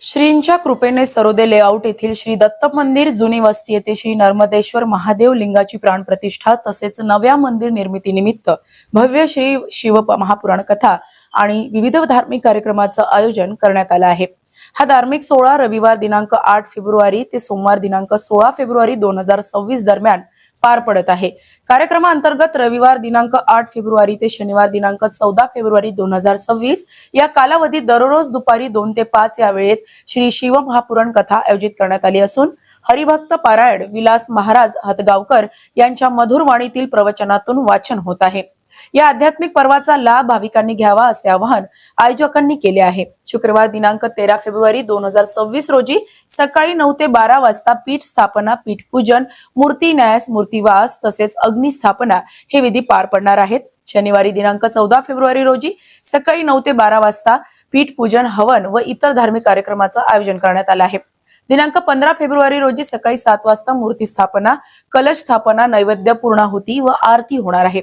श्रींच्या कृपेने सरोदे लेआउट येथील श्री दत्त मंदिर जुनी वस्ती येथे श्री नर्मदेश्वर महादेव लिंगाची प्राणप्रतिष्ठा तसेच नव्या मंदिर निर्मितीनिमित्त भव्य श्री शिव महापुराण कथा आणि विविध धार्मिक कार्यक्रमाचं आयोजन करण्यात आलं आहे। हा धार्मिक सोहळा रविवार दिनांक 8 फेब्रुवारी ते सोमवार दिनांक 16 फेब्रुवारी 2026 दरम्यान पार पडत आहे। कार्यक्रमाअंतर्गत रविवार दिनांक 8 फेब्रुवारी ते शनिवार दिनांक 14 फेब्रुवारी 2026 या कालावधीत दररोज दुपारी 2 ते 5 या वेळेत श्री शिव महापुराण कथा आयोजित करण्यात आली असून हरिभक्त पारायण विलास महाराज हतगावकर यांच्या मधुर वाणीतील प्रवचनातून वाचन होत आहे। या आध्यात्मिक पर्वाचा लाभ भाविकांनी घ्यावा असे आवाहन आयोजकांनी केले आहे। शुक्रवार दिनांक 13 फेब्रुवारी 2026 रोजी सकाळी 9 ते 12 वाजता पीठ स्थापना, पीठ पूजन, मूर्ती न्यास, मूर्तीवास तसेच अग्नी स्थापना हे विधी पार पडणार आहेत। शनिवारी दिनांक 14 फेब्रुवारी रोजी सकाळी 9 ते 12 वाजता पीठ पूजन, हवन व इतर धार्मिक कार्यक्रमाचं आयोजन करण्यात आलं आहे। दिनांक 15 फेब्रुवारी रोजी सकाळी 7 वाजता मूर्ती स्थापना, कलश स्थापना, नैवेद्य पूर्णाहुती व आरती होणार आहे।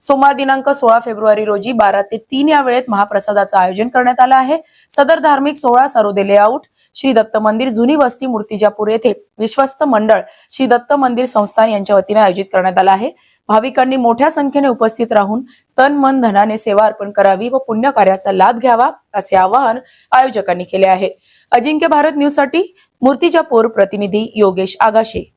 सोमवार दिनांक 16 फेब्रुवारी रोजी 12 ते 3 या वेळेत महाप्रसादाचं आयोजन करण्यात आलं आहे। सदर धार्मिक सोहळा सरोदे लेआउट, श्री दत्त मंदिर जुनी वस्ती मूर्तिजापूर येथे विश्वस्त मंडळ श्री दत्त मंदिर संस्थान यांच्या वतीने आयोजित करण्यात आला आहे। भाविकांनी मोठ्या संख्येने उपस्थित राहून तन मन धनाने सेवा अर्पण करावी व पुण्य कार्याचा लाभ घ्यावा असे आवाहन आयोजकांनी केले आहे। अजिंक्य भारत न्यूज साठी मूर्तिजापूर प्रतिनिधी योगेश आगाशे।